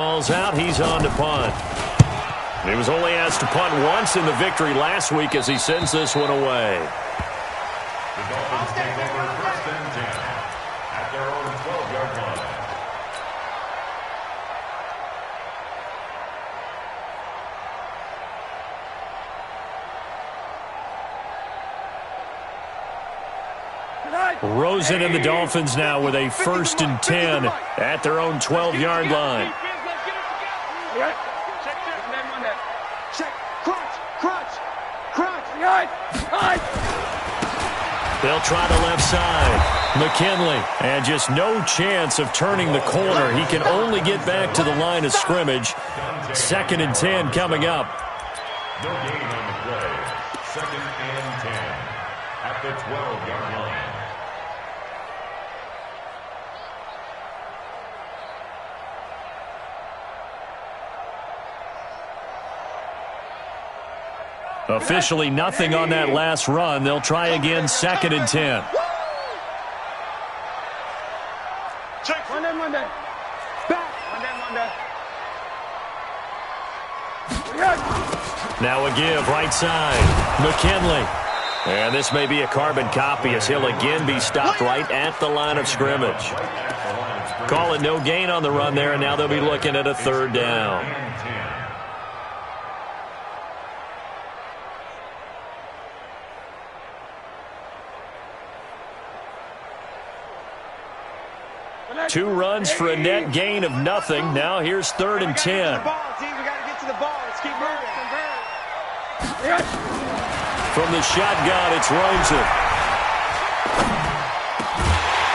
Ball's out. He's on to punt. He was only asked to punt once in the victory last week as he sends this one away. The Dolphins take over 1st and 10 at their own 12-yard line. Rosen and the Dolphins now with a 1st and 10 at their own 12-yard line. They'll try the left side. McKinley, and just no chance of turning the corner. He can only get back to the line of scrimmage. 2nd and 10 coming up. No gain on the play. 2nd and 10 at the 12-yard line. Officially nothing on that last run. They'll try again, 2nd and 10. Now a give, right side. McKinley. And this may be a carbon copy as he'll again be stopped right at the line of scrimmage. Call it no gain on the run there, and now they'll be looking at a 3rd down. Two runs for a net gain of nothing. Now here's 3rd and 10. From the shotgun, it's Rosen.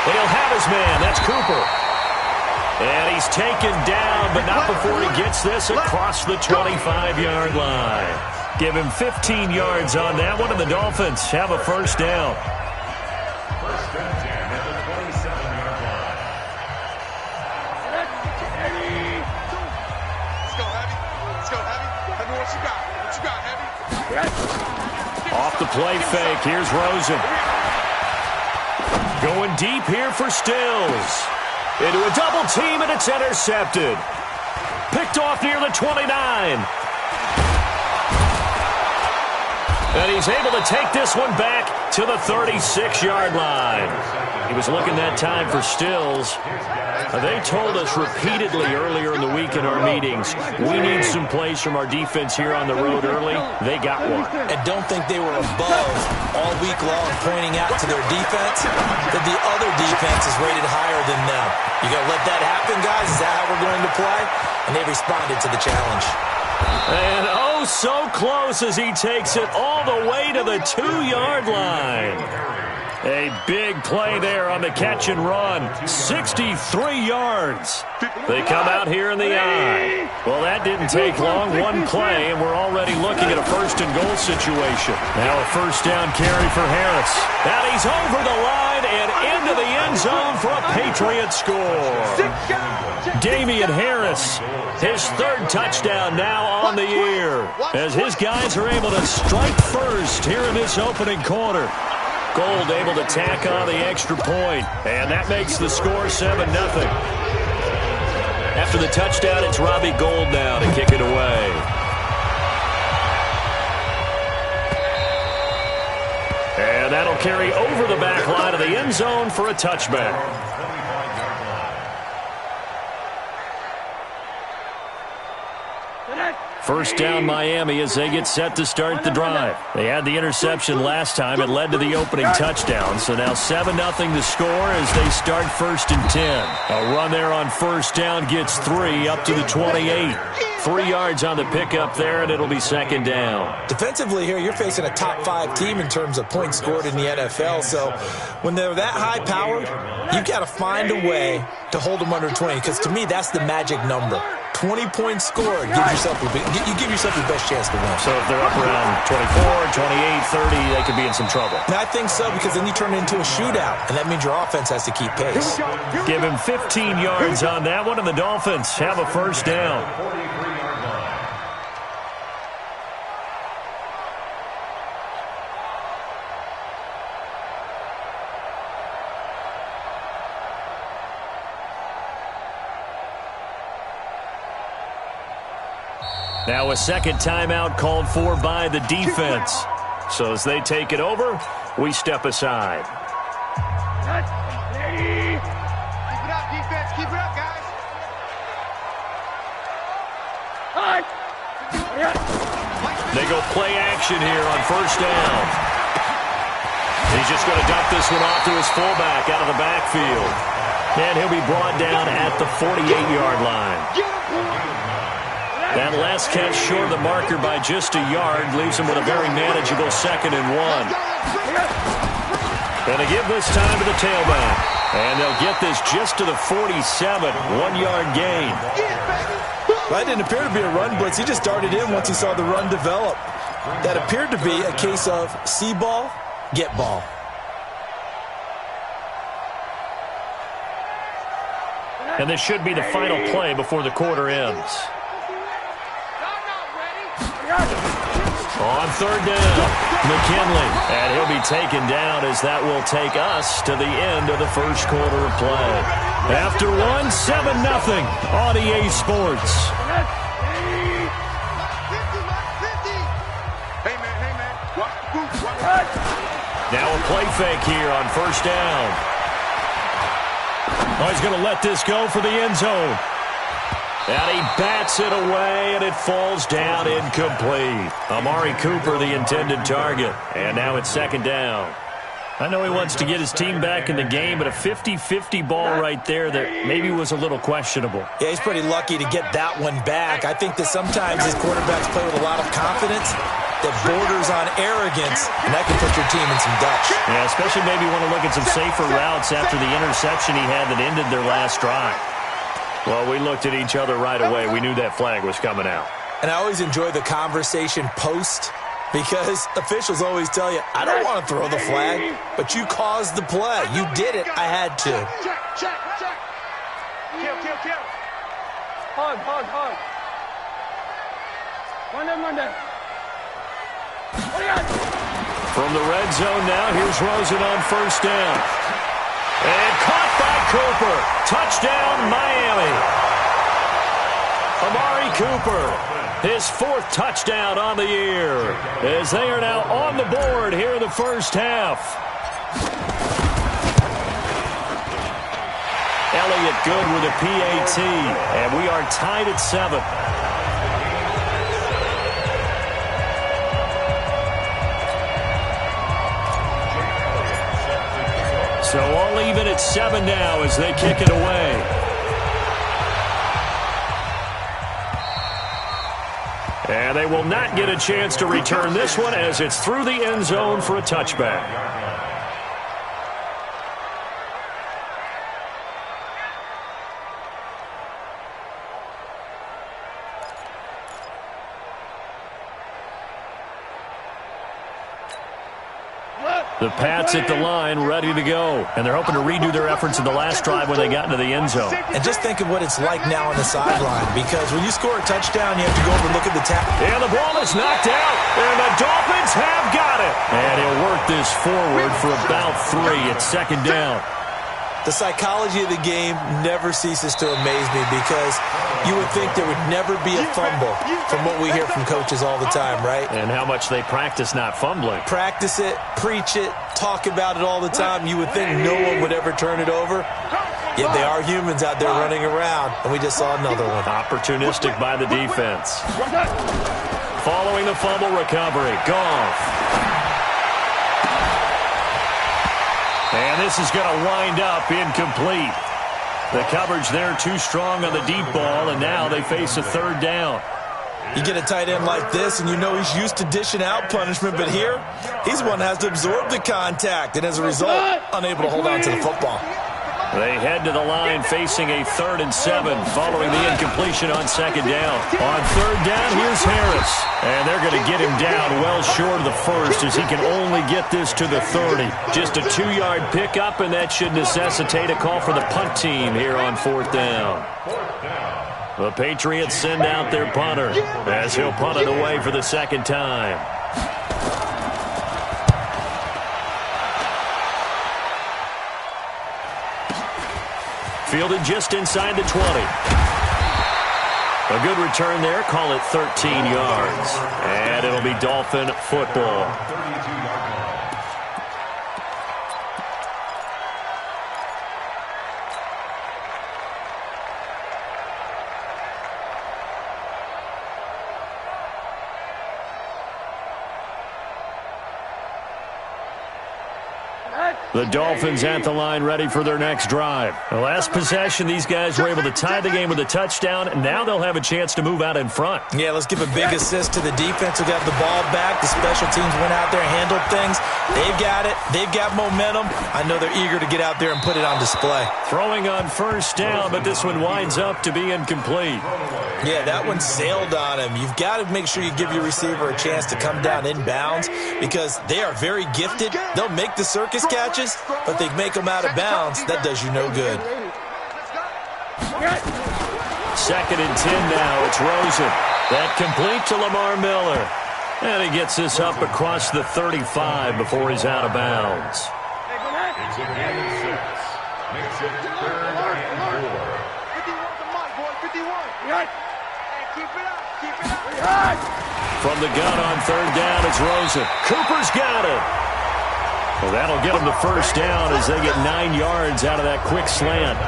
And he'll have his man. That's Cooper. And he's taken down, but not before he gets this across the 25-yard line. Give him 15 yards on that one, and the Dolphins have a 1st down. 1st and 10 at the 27-yard line. Let's go, Heavy. Let's go, Heavy. Heavy, what you got? What you got, Heavy? Off the play fake, here's Rosen. Going deep here for Stills. Into a double team, and it's intercepted. Picked off near the 29. And he's able to take this one back to the 36-yard line. He was looking that time for Stills. They told us repeatedly earlier in the week in our meetings, we need some plays from our defense here on the road early. They got one. And don't think they were above all week long pointing out to their defense that the other defense is rated higher than them. You got to let that happen, guys? Is that how we're going to play? And they responded to the challenge. And oh, so close as he takes it all the way to the 2-yard line. A big play there on the catch and run. 63 yards. They come out here in the eye. Well, that didn't take long. One play, and we're already looking at a 1st and goal situation. Now a 1st down carry for Harris. And he's over the line and into the end zone for a Patriot score. Damian Harris, his 3rd touchdown now on the year, as his guys are able to strike first here in this opening quarter. Gold able to tack on the extra point, and that makes the score 7-0. After the touchdown, it's Robbie Gould now to kick it away. And that'll carry over the back line of the end zone for a touchback. First down Miami as they get set to start the drive. They had the interception last time. It led to the opening touchdown. So now 7-0 the score as they start 1st and 10. A run there on 1st down gets 3 up to the 28. 3 yards on the pickup there, and it'll be 2nd down. Defensively here, you're facing a top 5 team in terms of points scored in the NFL. So when they're that high-powered, you've got to find a way to hold them under 20, because to me, that's the magic number. 20 points scored, give yourself your best chance to win. So if they're up around 24, 28, 30, they could be in some trouble. And I think so, because then you turn it into a shootout, and that means your offense has to keep pace. Give him 15 yards on that one, and the Dolphins have a 1st down. Now a second timeout called for by the defense. So as they take it over, we step aside. Keep it up, defense. Keep it up, guys. They go play action here on first down. He's just going to dump this one off to his fullback out of the backfield. And he'll be brought down at the 48-yard line. That last catch short of the marker by just a yard leaves him with a very manageable 2nd and 1. Going to give this time to the tailback. And they'll get this just to the 47, 1-yard gain. That didn't appear to be a run blitz. He just darted in once he saw the run develop. That appeared to be a case of see ball, get ball. And this should be the final play before the quarter ends. On third down, McKinley. And he'll be taken down as that will take us to the end of the first quarter of play. After one, 7-0 on EA Sports. Now a play fake here on first down. Oh, he's going to let this go for the end zone. And he bats it away, and it falls down incomplete. Amari Cooper, the intended target. And now it's second down. I know he wants to get his team back in the game, but a 50-50 ball right there that maybe was a little questionable. Yeah, he's pretty lucky to get that one back. I think that sometimes his quarterbacks play with a lot of confidence that borders on arrogance, and that can put your team in some dutch. Yeah, especially maybe want to look at some safer routes after the interception he had that ended their last drive. Well, we looked at each other right away. We knew that flag was coming out. And I always enjoy the conversation post because officials always tell you, I don't want to throw the flag, but you caused the play. You did it. I had to. Check. Kill. Hug. Monday. From the red zone now, here's Rosen on first down. And caught by Cooper. Touchdown, Miami. Amari Cooper, his 4th touchdown on the year, as they are now on the board here in the first half. Elliott good with a PAT, and we are tied at 7. So all even at 7 now as they kick it away. And they will not get a chance to return this one as it's through the end zone for a touchback. The Pats at the line, ready to go. And they're hoping to redo their efforts in the last drive when they got into the end zone. And just think of what it's like now on the sideline, because when you score a touchdown, you have to go over and look at the tackle. And the ball is knocked out, and the Dolphins have got it. And he'll work this forward for about 3 at second down. The psychology of the game never ceases to amaze me because you would think there would never be a fumble from what we hear from coaches all the time, right? And how much they practice not fumbling. Practice it, preach it, talk about it all the time. You would think no one would ever turn it over. Yet they are humans out there running around, and we just saw another one. Opportunistic by the defense. Following the fumble recovery, Goff. And this is going to wind up incomplete. The coverage there too strong on the deep ball, and now they face a third down. You get a tight end like this, and you know he's used to dishing out punishment, but here, he's one that has to absorb the contact, and as a result, unable to hold on to the football. They head to the line facing a 3rd and 7 following the incompletion on second down. On third down, here's Harris. And they're going to get him down well short of the first as he can only get this to the 30. Just a 2-yard pickup, and that should necessitate a call for the punt team here on 4th down. The Patriots send out their punter as he'll punt it away for the second time. Fielded just inside the 20. A good return there. Call it 13 yards. And it'll be Dolphin football. The Dolphins at the line ready for their next drive. The last possession, these guys were able to tie the game with a touchdown, and now they'll have a chance to move out in front. Yeah, let's give a big assist to the defense who got the ball back. The special teams went out there and handled things. They've got it. They've got momentum. I know they're eager to get out there and put it on display. Throwing on first down, but this one winds up to be incomplete. Yeah, that one sailed on him. You've got to make sure you give your receiver a chance to come down inbounds because they are very gifted. They'll make the circus catches, but they make them out of bounds. That does you no good. 2nd and 10 now. It's Rosen. That complete to Lamar Miller. And he gets this up across the 35 before he's out of bounds. It's a gain of 6. Makes it 3rd and 4. 51. Keep it up. From the gun on 3rd down, it's Rosen. Cooper's got it. Well, that'll get them the first down as they get 9 yards out of that quick slant.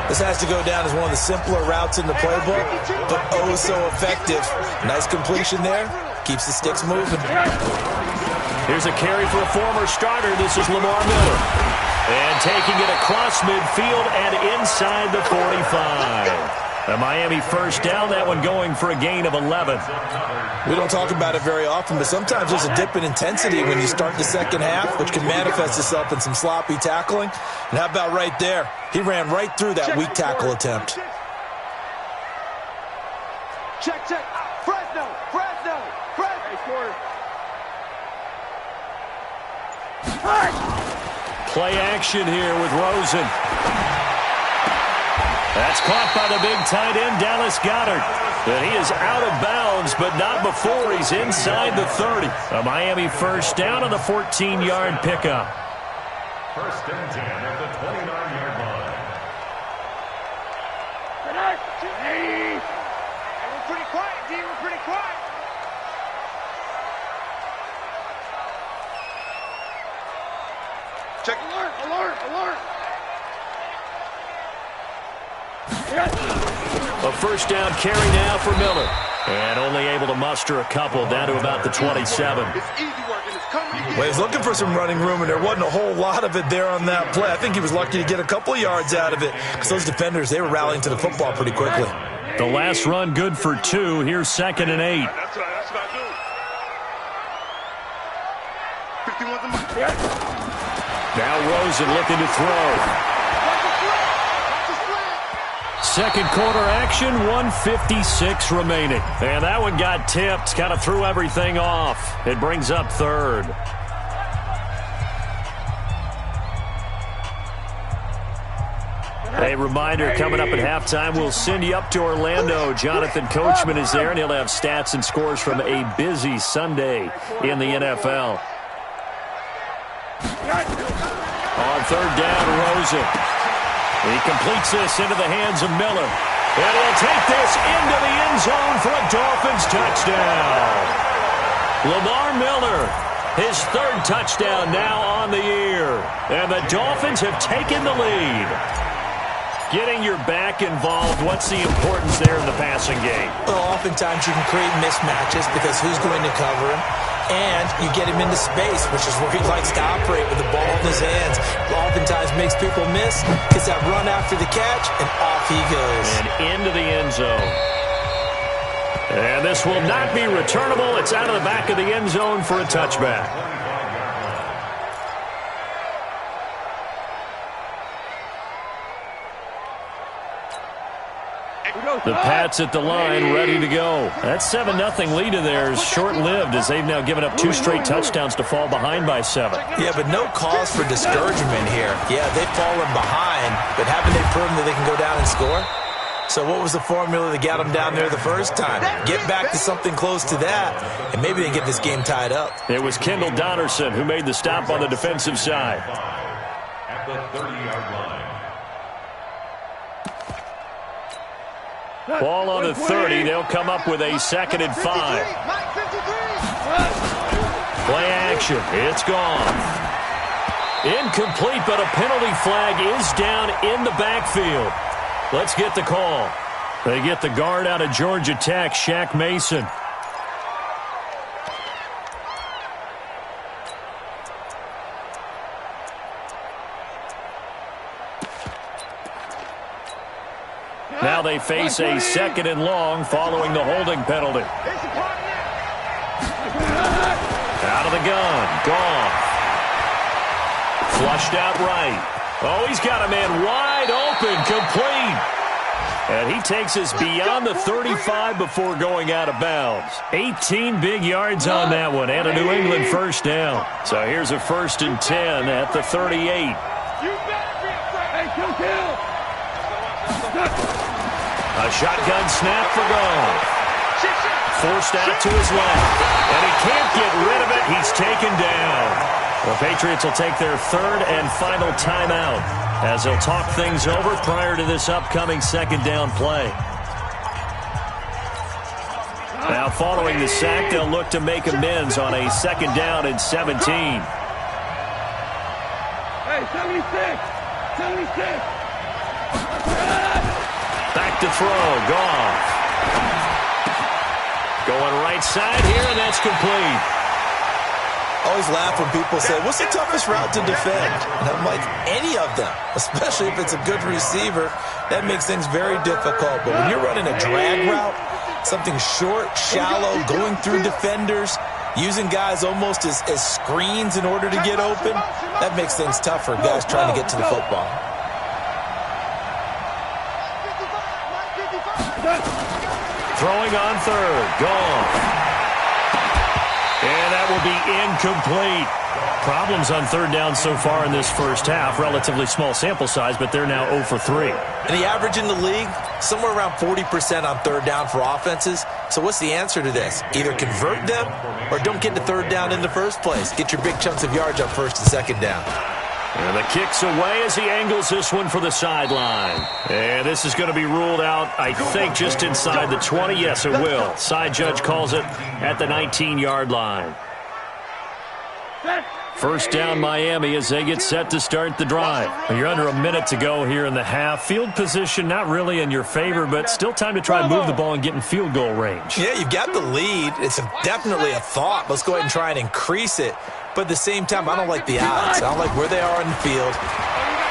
This has to go down as one of the simpler routes in the playbook, but oh so effective. Nice completion there. Keeps the sticks moving. Here's a carry for a former starter. This is Lamar Miller. And taking it across midfield and inside the 45. The Miami first down, that one going for a gain of 11. We don't talk about it very often, but sometimes there's a dip in intensity when you start the second half, which can manifest itself in some sloppy tackling. And how about right there? He ran right through that weak tackle attempt. Check. Fresno. Play action here with Rosen. That's caught by the big tight end, Dallas Goedert. But he is out of bounds, but not before he's inside the 30. A Miami first down on the 14-yard pickup. 1st and 10 at the 29-yard line. We're pretty quiet, D. We're pretty quiet. Check. Alert. A first down carry now for Miller. And only able to muster a couple down to about the 27. It's easy work, and it's coming. Well, he's looking for some running room, and there wasn't a whole lot of it there on that play. I think he was lucky to get a couple of yards out of it because those defenders, they were rallying to the football pretty quickly. The last run good for 2. Here's 2nd and 8. That's what I do. 51's a mark. Now Rosen looking to throw. Second quarter action, 1:56 remaining. And that one got tipped, kind of threw everything off. It brings up 3rd. A reminder, coming up at halftime, we'll send you up to Orlando. Jonathan Coachman is there, and he'll have stats and scores from a busy Sunday in the NFL. On 3rd down, Rosen. He completes this into the hands of Miller. And he'll take this into the end zone for a Dolphins touchdown. Lamar Miller, his 3rd touchdown now on the year. And the Dolphins have taken the lead. Getting your back involved, what's the importance there in the passing game? Well, oftentimes you can create mismatches because who's going to cover him? And you get him into space, which is where he likes to operate with the ball in his hands. Oftentimes makes people miss, gets that run after the catch, and off he goes. And into the end zone. And this will not be returnable. It's out of the back of the end zone for a touchback. The Pats at the line, ready to go. That 7-0 lead of theirs short-lived as they've now given up 2 straight touchdowns to fall behind by 7. Yeah, but no cause for discouragement here. Yeah, they've fallen behind, but haven't they proven that they can go down and score? So what was the formula that got them down there the first time? Get back to something close to that, and maybe they get this game tied up. It was Kendall Donnerson who made the stop on the defensive side. At the 30-yard line. Ball on the 30. They'll come up with a 2nd and 5. Play action. It's gone. Incomplete, but a penalty flag is down in the backfield. Let's get the call. They get the guard out of Georgia Tech, Shaq Mason. Now they face a 2nd and long following the holding penalty. Out of the gun. Gone. Flushed out right. Oh, he's got a man wide open. Complete. And he takes us beyond the 35 before going out of bounds. 18 big yards on that one and a New England first down. So here's a 1st and 10 at the 38. A shotgun snap for Goff. Forced out to his left. And he can't get rid of it. He's taken down. The Patriots will take their 3rd and final timeout as they'll talk things over prior to this upcoming 2nd down play. Now following the sack, they'll look to make amends on a 2nd down and 17. Hey, 76! 76! Back to throw. Goff. Going right side here, and that's complete. Always laugh when people say, what's the toughest route to defend? And I'm like, any of them, especially if it's a good receiver. That makes things very difficult. But when you're running a drag route, something short, shallow, going through defenders, using guys almost as screens in order to get open, that makes things tough for guys trying to get to the football. Throwing on 3rd. Gone. And that will be incomplete. Problems on 3rd down so far in this first half. Relatively small sample size, but they're now 0 for 3. And the average in the league, somewhere around 40% on 3rd down for offenses. So what's the answer to this? Either convert them or don't get to 3rd down in the first place. Get your big chunks of yards up 1st and 2nd down. And the kick's away as he angles this one for the sideline. And this is going to be ruled out, I think, just inside the 20. Yes, it will. Side judge calls it at the 19-yard line. First down, Miami, as they get set to start the drive. You're under a minute to go here in the half. Field position not really in your favor, but still time to try and move the ball and get in field goal range. Yeah, you've got the lead. It's definitely a thought. Let's go ahead and try and increase it. But at the same time, I don't like the odds. I don't like where they are in the field.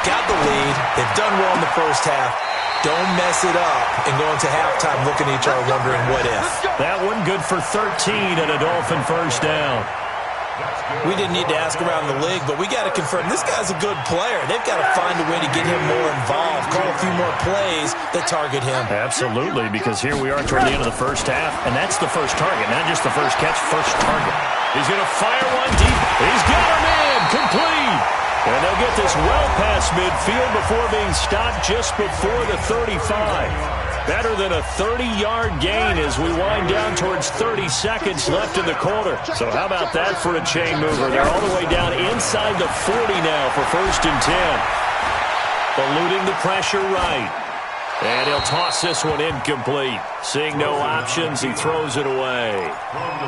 Got the lead. They've done well in the first half. Don't mess it up and go into halftime looking at each other wondering what if. That one good for 13 and a Dolphin first down. We didn't need to ask around the league, but we got to confirm this guy's a good player. They've got to find a way to get him more involved, call a few more plays that target him. Absolutely, because here we are toward the end of the first half, and that's the first target, not just the first catch, first target. He's going to fire one deep. He's got him in, complete. And they'll get this well past midfield before being stopped just before the 35. Better than a 30-yard gain as we wind down towards 30 seconds left in the quarter. So how about that for a chain mover? They're all the way down inside the 40 now for 1st and 10. Eluding the pressure right. And he'll toss this one incomplete. Seeing no options, he throws it away.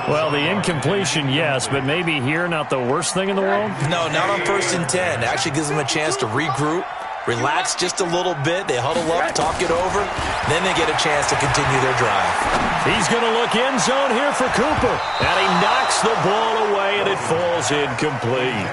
Well, the incompletion, yes, but maybe here not the worst thing in the world? No, not on 1st and 10. It actually gives them a chance to regroup. Relax just a little bit. They huddle up, talk it over. Then they get a chance to continue their drive. He's going to look end zone here for Cooper. And he knocks the ball away, and it falls incomplete.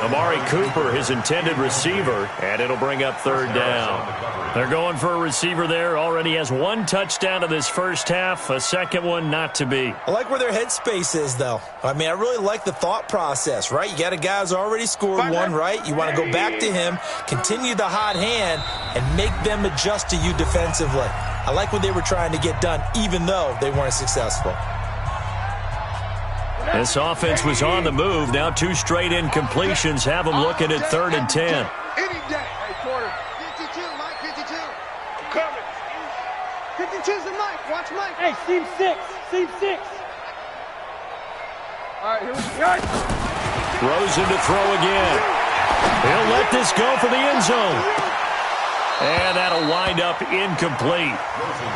Amari Cooper, his intended receiver, and it'll bring up 3rd down. They're going for a receiver there. Already has 1 touchdown in this first half. A second one not to be. I like where their headspace is, though. I mean, I really like the thought process, right? You got a guy who's already scored one, right? You want to go back to him, continue the hot hand, and make them adjust to you defensively. I like what they were trying to get done, even though they weren't successful. This offense was on the move. Now 2 straight incompletions have them looking at 3rd and 10. Any day. Hey, quarter. 52, Mike, 52. I'm coming. 52's the Mike. Watch Mike. Hey, seam 6. Seam 6. All right, here we go. Throws in to throw again. He'll let this go for the end zone. And that'll wind up incomplete.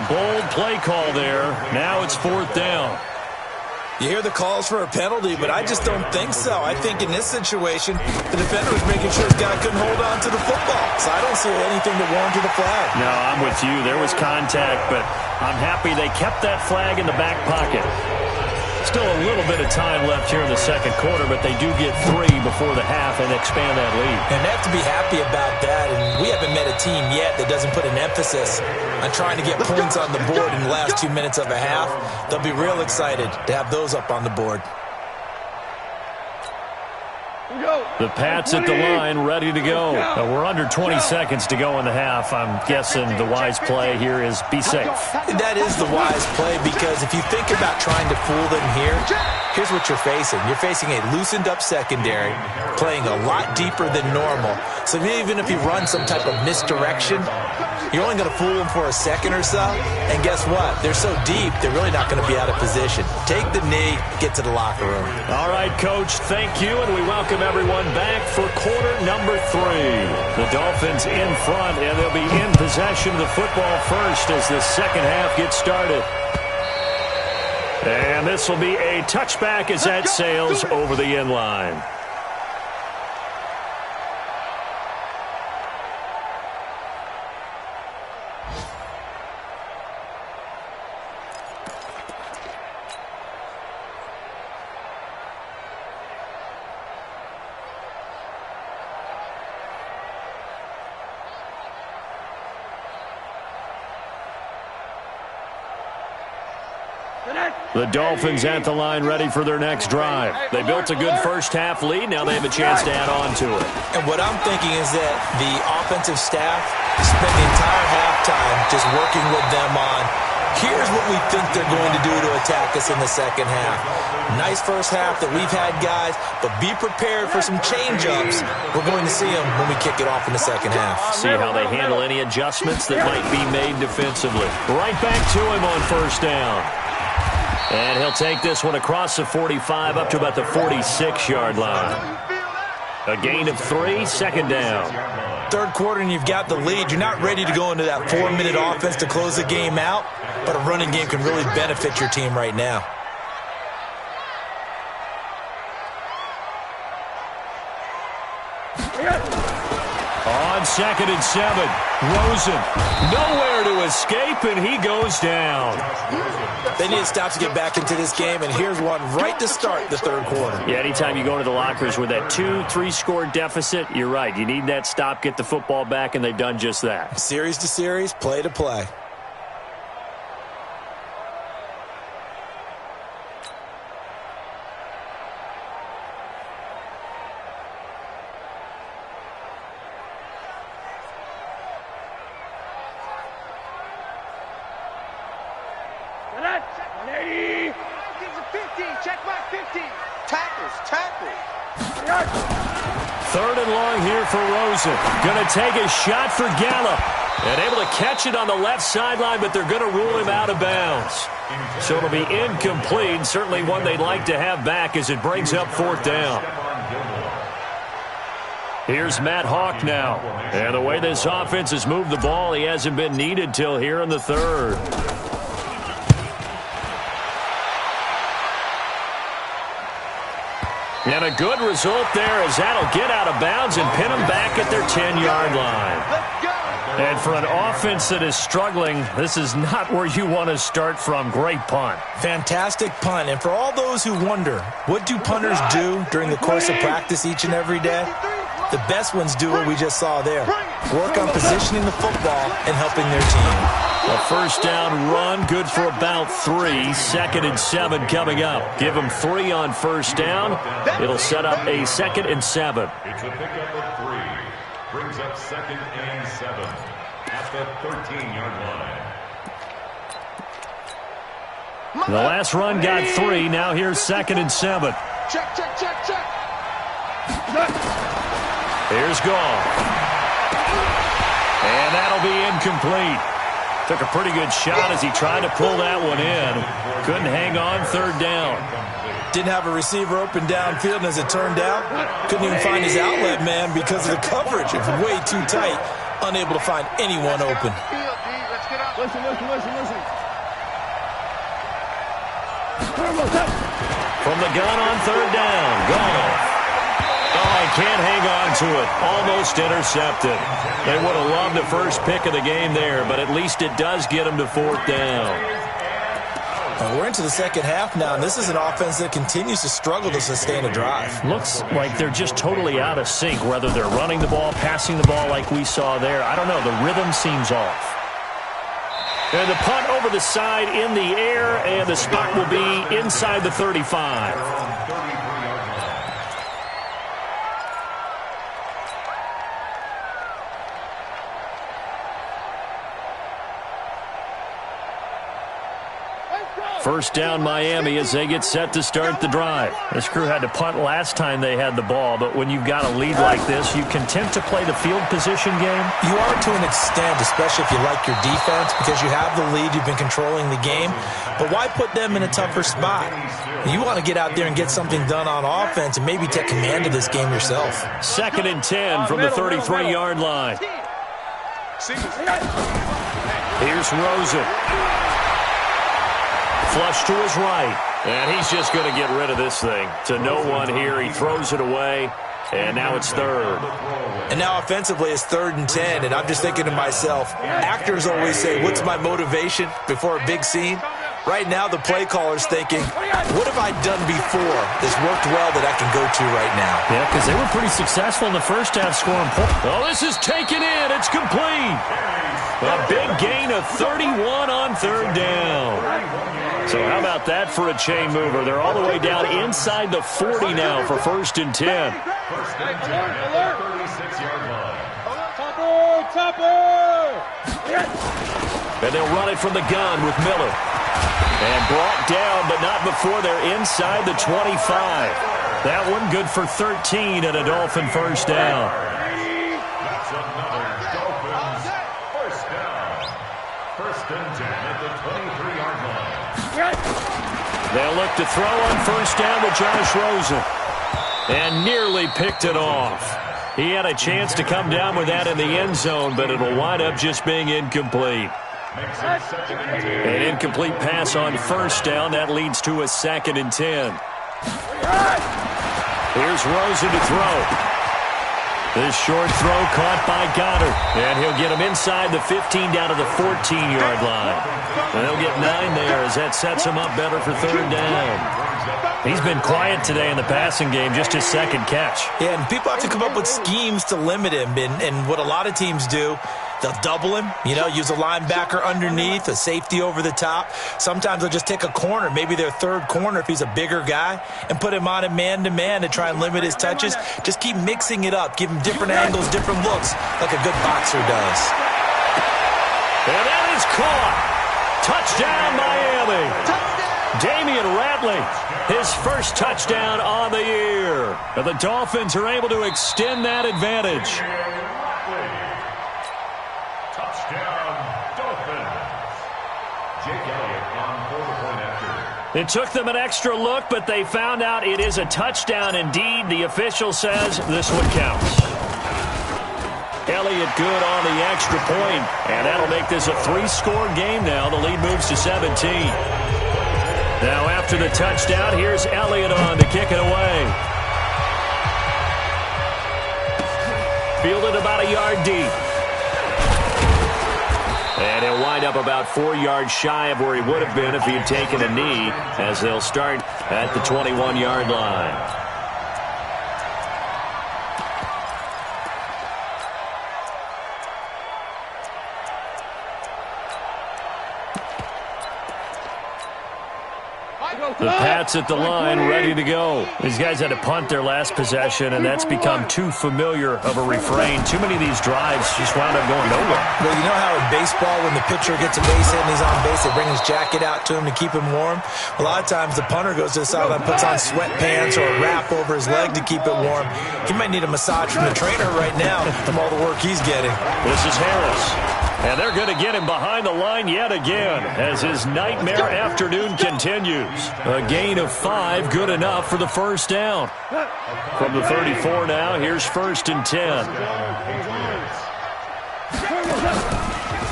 Bold play call there. Now it's 4th down. You hear the calls for a penalty, but I just don't think so. I think in this situation, the defender was making sure his guy couldn't hold on to the football. So I don't see anything that warranted a flag. No, I'm with you. There was contact, but I'm happy they kept that flag in the back pocket. Still a little bit of time left here in the second quarter, but they do get 3 before the half and expand that lead. And they have to be happy about that. And we haven't met a team yet that doesn't put an emphasis on trying to get points on the board in the last 2 minutes of a half. They'll be real excited to have those up on the board. The Pats at the line, ready to go. We're under 20 seconds to go in the half. I'm guessing the wise play here is be safe. That is the wise play, because if you think about trying to fool them here, here's what you're facing. You're facing a loosened-up secondary, playing a lot deeper than normal. So even if you run some type of misdirection, you're only going to fool them for a second or so. And guess what? They're so deep, they're really not going to be out of position. Take the knee, get to the locker room. All right, Coach, thank you, and we welcome everyone back for quarter number 3. The Dolphins in front, and they'll be in possession of the football first as the second half gets started. And this will be a touchback as that sails over the end line. The Dolphins at the line, ready for their next drive. They built a good first-half lead. Now they have a chance to add on to it. And what I'm thinking is that the offensive staff spent the entire halftime just working with them on, here's what we think they're going to do to attack us in the second half. Nice first half that we've had, guys, but be prepared for some change-ups. We're going to see them when we kick it off in the second half. See how they handle any adjustments that might be made defensively. Right back to him on first down. And he'll take this one across the 45 up to about the 46-yard line. A gain of 3, second down. Third quarter and you've got the lead. You're not ready to go into that 4-minute offense to close the game out, but a running game can really benefit your team right now. On 2nd and 7, Rosen nowhere to escape, and he goes down. They need to stop to get back into this game, and here's one right to start the third quarter. Yeah, anytime you go into the lockers with that 2-3 score deficit, you're right. You need that stop, get the football back, and they've done just that. Series to series, play to play. Third and long here for Rosen. Going to take a shot for Gallup. And able to catch it on the left sideline, but they're going to rule him out of bounds. So it'll be incomplete. Certainly one they'd like to have back as it brings up 4th down. Here's Matt Hawk now. And the way this offense has moved the ball, he hasn't been needed till here in the third. And a good result there as that'll get out of bounds and pin them back at their 10-yard line. And for an offense that is struggling, this is not where you want to start from. Great punt. Fantastic punt. And for all those who wonder, what do punters do during the course of practice each and every day? The best ones do what we just saw there. Work on positioning the football and helping their team. A first down run, good for about 3. 2nd and 7 coming up. Give them 3 on first down. It'll set up a 2nd and 7. It's a pickup of 3. Brings up 2nd and 7 at the 13-yard line. The last run got 3. Now here's 2nd and 7. Check, check, check, check. Here's Gall. And that'll be incomplete. Took a pretty good shot as he tried to pull that one in. Couldn't hang on, third down. Didn't have a receiver open downfield, and as it turned out, couldn't even find his outlet man because of the coverage. It was way too tight. unable to find anyone open. Listen. From the gun on third down. Gone. Oh, he can't hang on to it. Almost intercepted. They would have loved the first pick of the game there, but at least it does get them to fourth down. We're into the second half now, and this is an offense that continues to struggle to sustain a drive. Looks like they're just totally out of sync, whether they're running the ball, passing the ball like we saw there. I don't know. The rhythm seems off. And the punt over the side in the air, and the spot will be inside the 35. First down Miami as they get set to start the drive. This crew had to punt last time they had the ball, but when you've got a lead like this, you content to play the field position game? You are to an extent, especially if you like your defense, because you have the lead, you've been controlling the game. But why put them in a tougher spot? You want to get out there and get something done on offense and maybe take command of this game yourself. 2nd and 10 from the 33-yard line. Here's Rosen. Flush to his right, and he's just going to get rid of this thing. To no one here, he throws it away, and now it's third. And now offensively it's 3rd and 10, and I'm just thinking to myself, actors always say, what's my motivation before a big scene? Right now the play caller's thinking, what have I done before that's worked well that I can go to right now? Yeah, because they were pretty successful in the first half scoring points. Oh, this is taken in. It's complete. A big gain of 31 on third down. So how about that for a chain mover? They're all the way down inside the 40 now for 1st and 10. First and 10 at the 36-yard line. Topper! And they'll run it from the gun with Miller. And brought down, but not before they're inside the 25. That one good for 13 and a Dolphin first down. That's another Dolphins first down. 1st and 10 at the 23-yard line. They'll look to throw on first down to Josh Rosen. And nearly picked it off. He had a chance to come down with that in the end zone, but it'll wind up just being incomplete. An incomplete pass on first down. That leads to a 2nd and 10. Here's Rosen to throw. This short throw caught by Goddard. And he'll get him inside the 15 down to the 14-yard line. And they'll get 9 there as that sets him up better for third down. He's been quiet today in the passing game, just his 2nd catch. Yeah, and people have to come up with schemes to limit him. And what a lot of teams do, they'll double him, use a linebacker underneath, a safety over the top. Sometimes they'll just take a corner, maybe their 3rd corner if he's a bigger guy, and put him on a man-to-man to try and limit his touches. Just keep mixing it up. Give him different angles, different looks, like a good boxer does. And that is caught. Touchdown, Miami. Damian Ratley, his first touchdown on the year. And the Dolphins are able to extend that advantage. Touchdown, Dolphins. Jake Elliott on for the point after. It took them an extra look, but they found out it is a touchdown indeed. The official says this one counts. Elliott good on the extra point, and that'll make this a 3-score game now. The lead moves to 17. Now after the touchdown, here's Elliott on to kick it away. Fielded about a yard deep. And he'll wind up about 4 yards shy of where he would have been if he had taken a knee, as they'll start at the 21-yard line. The Pats at the line, ready to go. These guys had to punt their last possession, and that's become too familiar of a refrain. Too many of these drives just wound up going nowhere. Well, you know how in baseball, when the pitcher gets a base hit and he's on base, they bring his jacket out to him to keep him warm? A lot of times the punter goes to the sideline, puts on sweatpants or a wrap over his leg to keep it warm. He might need a massage from the trainer right now from all the work he's getting. This is Harris. And they're going to get him behind the line yet again as his nightmare afternoon continues. A gain of 5, good enough for the first down. From the 34 now, here's 1st and 10.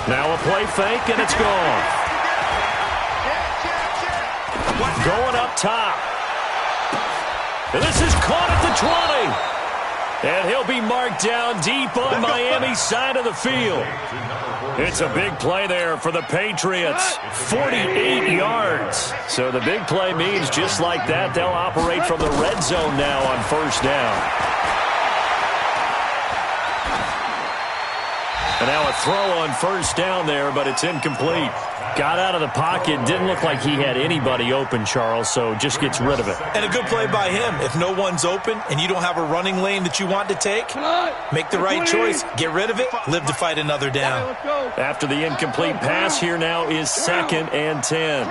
Now a play fake, and it's gone. Going up top. And this is caught at the 20. And he'll be marked down deep on Miami's side of the field. It's a big play there for the Patriots. 48 yards. So the big play means just like that, they'll operate from the red zone now on first down. And now a throw on first down there, but it's incomplete. Got out of the pocket. Didn't look like he had anybody open, Charles, so just gets rid of it. And a good play by him. If no one's open and you don't have a running lane that you want to take, make the right choice. Get rid of it. Live to fight another down. After the incomplete pass, here now is 2nd and 10.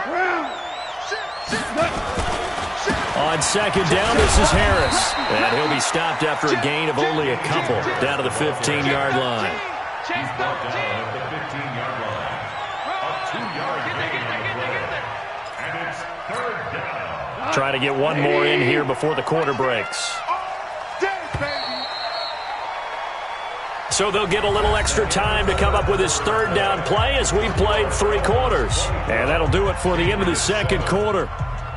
On second down, this is Harris. And he'll be stopped after a gain of only a couple down to the 15-yard line. He's brought down at the 15-yard line. A 2-yard gain on the play. And it's 3rd down. Trying to get one more in here before the quarter breaks. So they'll get a little extra time to come up with his 3rd down play as we've played 3 quarters. And that'll do it for the end of the 2nd quarter.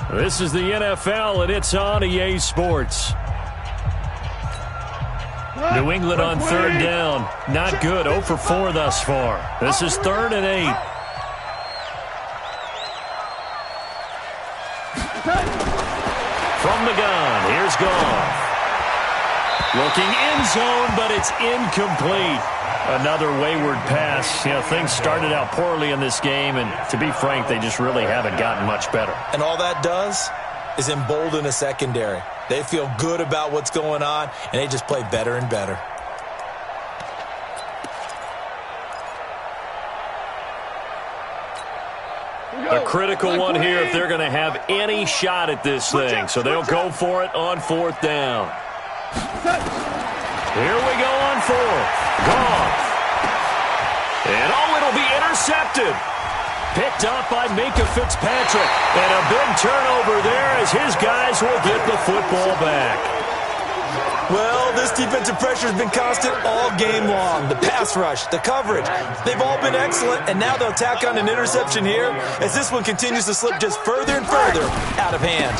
This is the NFL, and it's on EA Sports. New England on 3rd down. Not good. 0 for 4 thus far. This is 3rd and 8. From the gun, here's Goff. Looking end zone, but it's incomplete. Another wayward pass. You know, things started out poorly in this game, and to be frank, they just really haven't gotten much better. And all that does is embolden a secondary. They feel good about what's going on, and they just play better and better. A critical one here if they're going to have any shot at this thing. So they'll go for it on 4th down. Here we go on 4th. Goff. And it'll be intercepted. Picked up by Minkah Fitzpatrick. And a big turnover there as his guys will get the football back. Well, this defensive pressure has been constant all game long. The pass rush, the coverage, they've all been excellent, and now they'll tack on an interception here as this one continues to slip just further and further out of hand.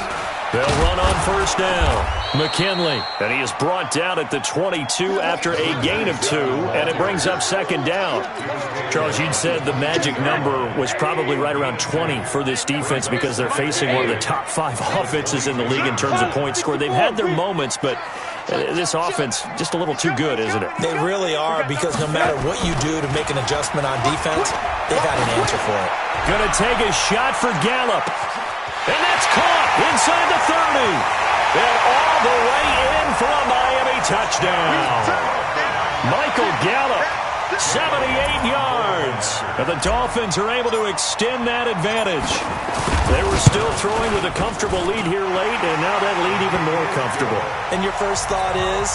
They'll run on 1st down. McKinley, and he is brought down at the 22 after a gain of 2, and it brings up 2nd down. Charles, you'd said the magic number was probably right around 20 for this defense because they're facing one of the top 5 offenses in the league in terms of points scored. They've had their moments, but this offense just a little too good, isn't it? They really are, because no matter what you do to make an adjustment on defense, they've got an answer for it. Going to take a shot for Gallup. And that's caught inside the 30. And all the way in for a Miami touchdown. Michael Gallup, 78 yards. And the Dolphins are able to extend that advantage. They were still throwing with a comfortable lead here late, and now that lead even more comfortable. And your first thought is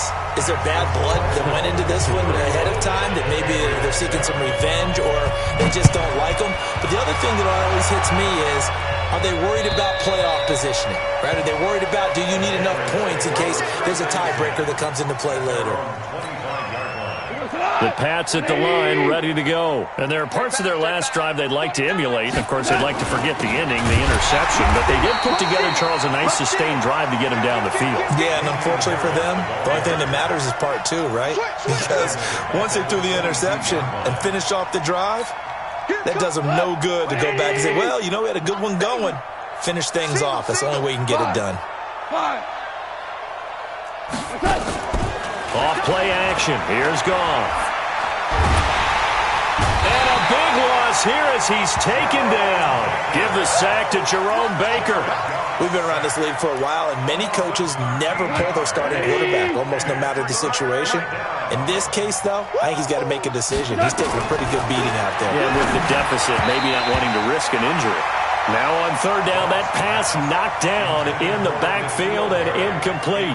there bad blood that went into this one ahead of time, that maybe they're seeking some revenge or they just don't like them? But the other thing that always hits me is, are they worried about playoff positioning? Right? Are they worried about, do you need enough points in case there's a tiebreaker that comes into play later? The Pats at the line, ready to go. And there are parts of their last drive they'd like to emulate. Of course, they'd like to forget the ending, the interception. But they did put together, Charles, a nice sustained drive to get him down the field. Yeah, and unfortunately for them, the only thing that matters is part 2, right? Because once they threw the interception and finished off the drive, that does them no good to go back and say, well, you know, we had a good one going. Finish things off. That's the only way you can get it done. Off play action. Here's Goff. And a big loss here as he's taken down. Give the sack to Jerome Baker. We've been around this league for a while, and many coaches never pull their starting quarterback, almost no matter the situation. In this case, though, I think he's got to make a decision. He's taking a pretty good beating out there. Yeah, with the deficit, maybe not wanting to risk an injury. Now on 3rd down, that pass knocked down in the backfield and incomplete.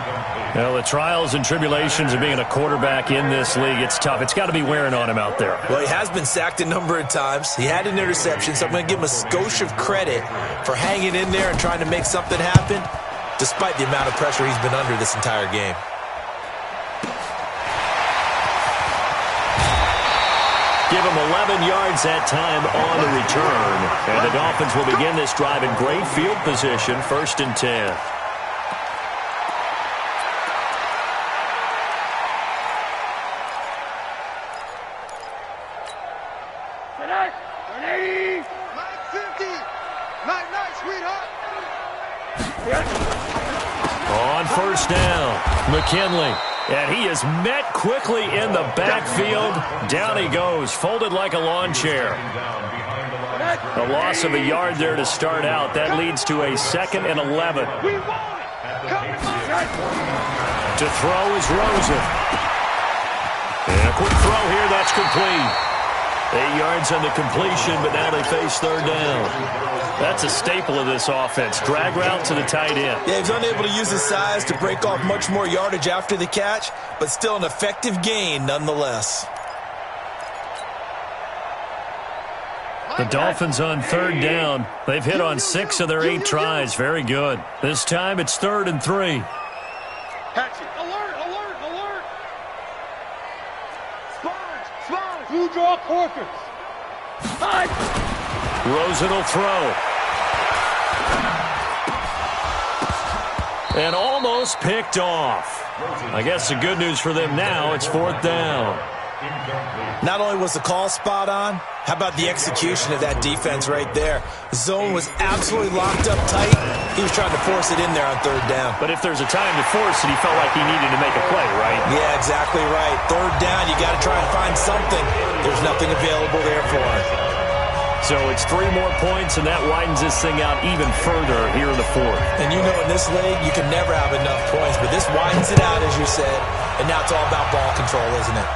Well, the trials and tribulations of being a quarterback in this league, it's tough. It's got to be wearing on him out there. Well, he has been sacked a number of times. He had an interception, so I'm going to give him a skosh of credit for hanging in there and trying to make something happen, despite the amount of pressure he's been under this entire game. Give him 11 yards that time on the return. And the Dolphins will begin this drive in great field position, 1st and 10. On 1st down, McKinley. And he is met quickly in the backfield. Down he goes, folded like a lawn chair. A loss of a yard there to start out. That leads to a 2nd and 11. To throw is Rosen. And a quick throw here, that's complete. 8 yards on the completion, but now they face 3rd down. That's a staple of this offense. Drag route to the tight end. Yeah, he's unable to use his size to break off much more yardage after the catch, but still an effective gain nonetheless. The Dolphins on 3rd down. They've hit on 6 of their 8 tries. Very good. This time it's 3rd and 3. Hatchet. Alert, alert, alert. Sponge. Blue draw quarters. Rosen will throw. And almost picked off. I guess the good news for them now, it's 4th down. Not only was the call spot on, how about the execution of that defense right there? The zone was absolutely locked up tight. He was trying to force it in there on 3rd down. But if there's a time to force it, he felt like he needed to make a play, right? Yeah, exactly right. 3rd down, you got to try and find something. There's nothing available there for him. So it's 3 more points, and that widens this thing out even further here in the 4th. And you know in this league, you can never have enough points, but this widens it out, as you said, and now it's all about ball control, isn't it?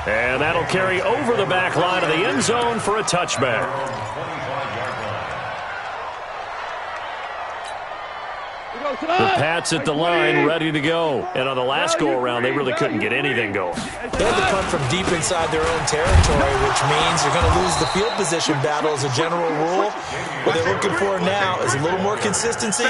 And that'll carry over the back line of the end zone for a touchback. The Pats at the line, ready to go. And on the last go-around, they really couldn't get anything going. They had to punt from deep inside their own territory, which means you're going to lose the field position battle as a general rule. What they're looking for now is a little more consistency,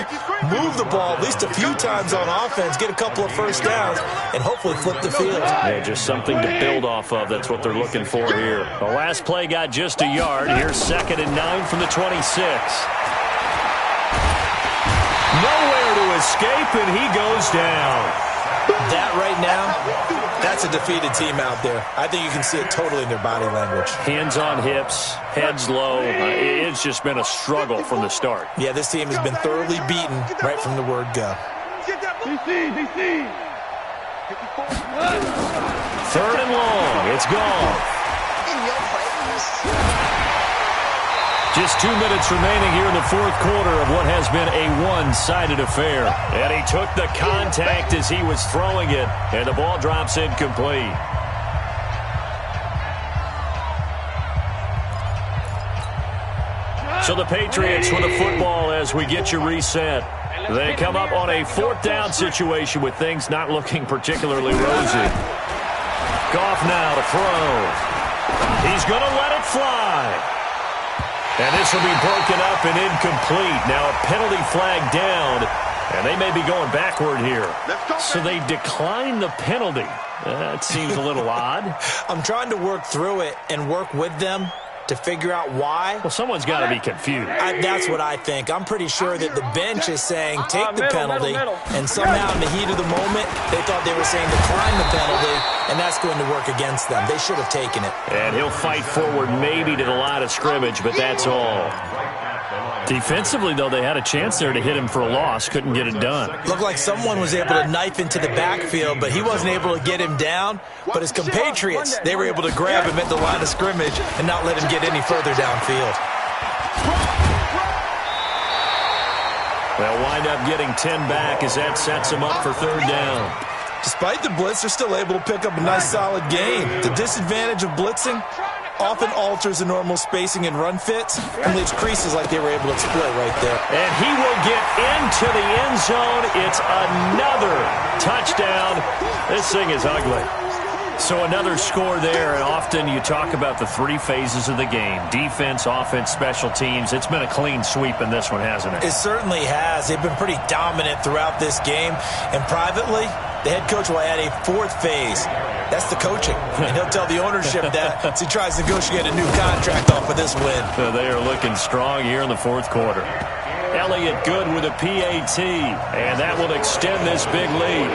move the ball at least a few times on offense, get a couple of 1st downs, and hopefully flip the field. Yeah, just something to build off of. That's what they're looking for here. The last play got just a yard. Here's 2nd and 9 from the 26. Nowhere to escape, and he goes down. That right now, that's a defeated team out there. I think you can see it totally in their body language. Hands on hips, heads low. It's just been a struggle from the start. Yeah, this team has been thoroughly beaten right from the word go. DC. 3rd and long. It's gone. Just 2 minutes remaining here in the 4th quarter of what has been a one-sided affair. And he took the contact as he was throwing it, and the ball drops incomplete. So the Patriots with the football as we get you reset. They come up on a 4th down situation with things not looking particularly rosy. Goff now to throw. He's going to let it fly. And this will be broken up and incomplete. Now a penalty flag down, and they may be going backward here. So they decline the penalty. That seems a little odd. I'm trying to work through it and work with them to figure out why. Well, someone's got to be confused. That's what I think. I'm pretty sure that the bench is saying take the penalty, and somehow in the heat of the moment, they thought they were saying decline the penalty, and that's going to work against them. They should have taken it. And he'll fight forward maybe to the line of scrimmage, but that's all. Defensively, though, they had a chance there to hit him for a loss. Couldn't get it done. Looked like someone was able to knife into the backfield, but he wasn't able to get him down. But his compatriots, they were able to grab him at the line of scrimmage and not let him get any further downfield. They'll wind up getting 10 back as that sets them up for 3rd down. Despite the blitz, they're still able to pick up a nice solid gain. The disadvantage of blitzing often alters the normal spacing and run fits and leaves creases like they were able to exploit right there. And he will get into the end zone. It's another touchdown. This thing is ugly. So another score there, and often you talk about the 3 phases of the game. Defense, offense, special teams. It's been a clean sweep in this one, hasn't it? It certainly has. They've been pretty dominant throughout this game. And privately, the head coach will add a 4th phase. That's the coaching. And he'll tell the ownership that as he tries to negotiate a new contract off of this win. They are looking strong here in the fourth quarter. Elliott good with a PAT, and that will extend this big lead.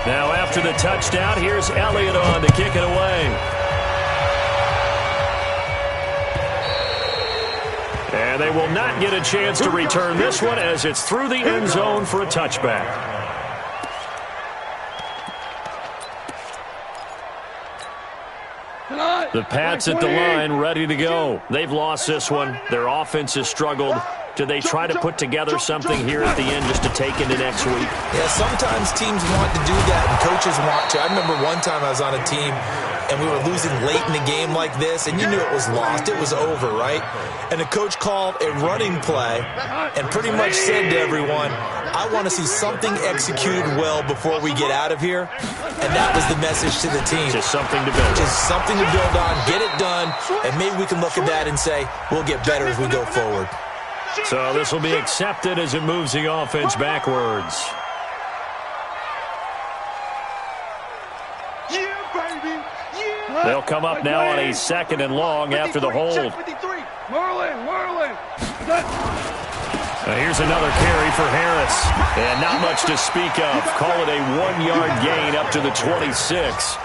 Now after the touchdown, here's Elliott on to kick it away. And they will not get a chance to return this one as it's through the end zone for a touchback. The Pats at the line, ready to go. They've lost this one. Their offense has struggled. Do they try to put together something here at the end just to take into next week? Yeah, sometimes teams want to do that and coaches want to. I remember one time I was on a team and we were losing late in the game like this, and you knew it was lost. It was over, right? And the coach called a running play and pretty much said to everyone, I want to see something executed well before we get out of here. And that was the message to the team. Just something to build on. Just something to build on, get it done, and maybe we can look at that and say, we'll get better as we go forward. So this will be accepted as it moves the offense backwards. Yeah, baby. Yeah. They'll come up now on a 2nd and long after the hold. Merlin. Now here's another carry for Harris. And not much to speak of. Call it a 1-yard gain up to the 26.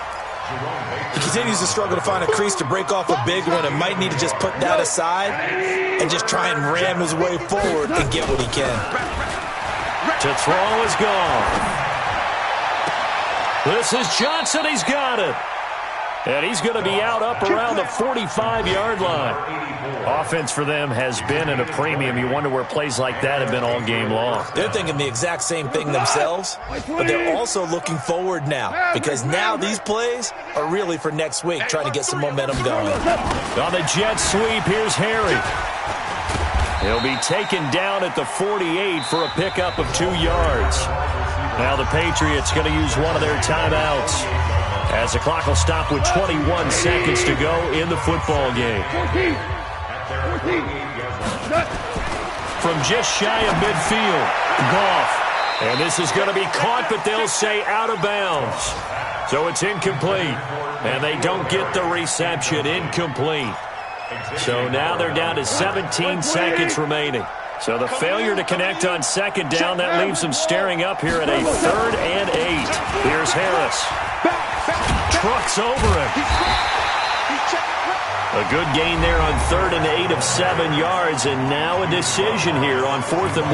He continues to struggle to find a crease to break off a big one and might need to just put that aside and just try and ram his way forward and get what he can. To throw is gone. This is Johnson. He's got it. And he's going to be out up around the 45-yard line. Offense for them has been at a premium. You wonder where plays like that have been all game long. They're thinking the exact same thing themselves, but they're also looking forward now because now these plays are really for next week, trying to get some momentum going. On the jet sweep, here's Harry. He'll be taken down at the 48 for a pickup of 2 yards. Now the Patriots going to use one of their timeouts, as the clock will stop with 21 seconds to go in the football game. From just shy of midfield, Goff. And this is going to be caught, but they'll say out of bounds. So it's incomplete. And they don't get the reception. Incomplete. So now they're down to 17 seconds remaining. So the failure to connect on 2nd down, that leaves them staring up here at a 3rd and 8. Here's Harris. Trucks over him. A good gain there on 3rd and 8 of 7 yards, and now a decision here on 4th and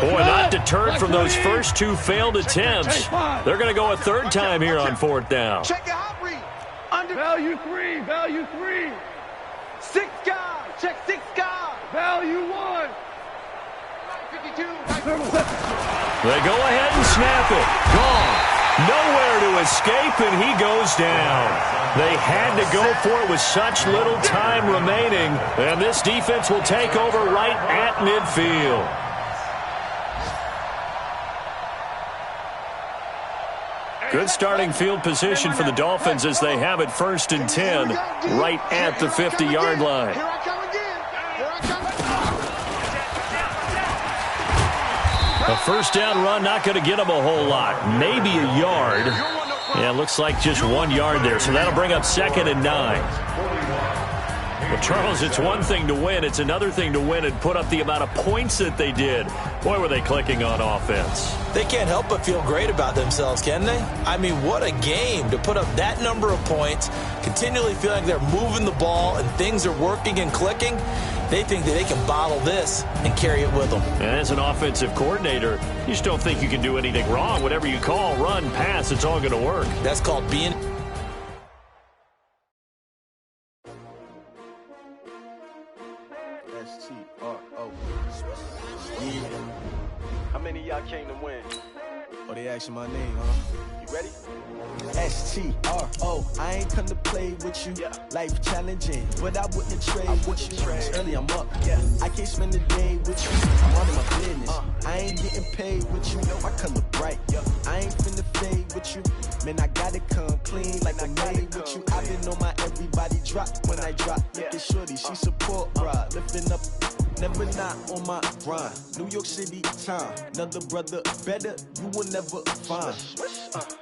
1. Boy, not deterred from those first 2 failed attempts. They're going to go a 3rd time here on 4th down. Check your hot read. Value 3. 6 guys. Check 6 guys. Value 1. 52. They go ahead and snap it. Gone. Nowhere to escape, and he goes down. They had to go for it with such little time remaining, and this defense will take over right at midfield. Good starting field position for the Dolphins as they have it 1st and 10 right at the 50-yard line. Here I come again. A 1st down run not going to get them a whole lot. Maybe a yard. Yeah, it looks like just 1 yard there. So that'll bring up 2nd and 9. Well, Charles, it's one thing to win. It's another thing to win and put up the amount of points that they did. Boy, were they clicking on offense. They can't help but feel great about themselves, can they? I mean, what a game to put up that number of points, continually feeling like they're moving the ball and things are working and clicking. They think that they can bottle this and carry it with them. And as an offensive coordinator, you just don't think you can do anything wrong. Whatever you call, run, pass, it's all going to work. That's called being... S-T-R-O. Yeah. How many of y'all came to win? Oh, they asking my name, huh? You ready? S-T-R-O. I ain't come to play with you. Yeah. Life challenging, but I wouldn't trade with you. It's early, I'm up. Yeah. I can't spend the day with you. I'm running my business. I ain't getting paid with you. My color bright. I ain't finna fade with you. Man, I gotta come clean like I made with you. I've been on my everybody drop when I drop. Look at shorty, she support, bruh. Lifting up Never not on my grind. New York City time. Another brother better, you will never find.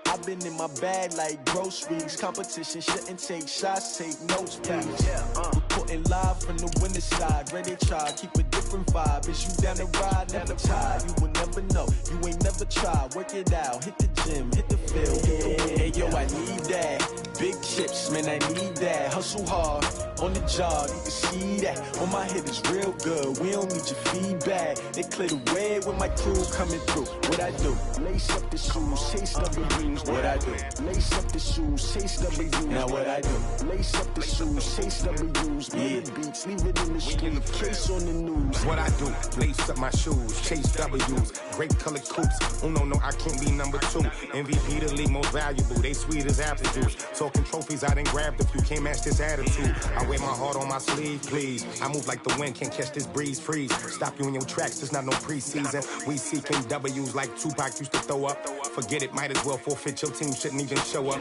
I've been in my bag like groceries. Competition shouldn't take shots, take notes, please. Reporting live from the winning side. Ready to try, keep a different vibe. Is you down the ride, never tired. You will never know, you ain't never tried. Work it out, hit the gym, hit the field. Hey yo, I need that. Big chips, man, I need that. Hustle hard, on the job, you can see that. On my head is real good, we don't need your feedback. They clear the way with my crew coming through. What I do? Lace up the shoes, chase W's. What I do? Lace up the shoes, chase W's. Now what I do? Lace up the shoes, chase W's. Million beats, leave it in the street, case on the news. What I do? Lace up my shoes, chase W's. Great colored coops. Oh no, I can't be number 2. MVP the league most valuable. They sweet as apple juice. Talking trophies, I done grabbed a few. Can't match this attitude. I wear my heart on my sleeve, please. I move like the wind, can't catch this breeze, freeze. Stop you in your tracks, there's not no preseason. We seeking W's like Tupac used to throw up. Forget it, might as well forfeit. Your team shouldn't even show up.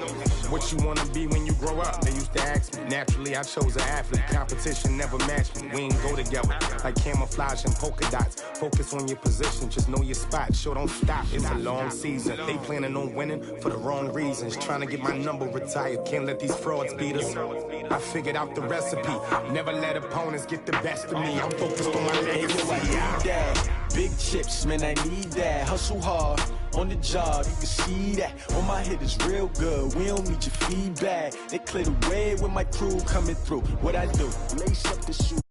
What you wanna be when you grow up? They used to ask me. Naturally, I chose an athlete. Competition never matched me. We ain't go together like camouflage and polka dots. Focus on your position, just know your spot. Sure, don't stop. It's a long season. They planning on winning for the wrong reasons. Trying to get my number retired. Can't let these frauds beat us. I figured out the recipe. Never let opponents get the best of me. I'm focused on my legacy. Big chips, man, I need that. Hustle hard, on the job, you can see that. On my head is real good, we don't need your feedback. They clear the way with my crew coming through. What I do? Lace up the shoes,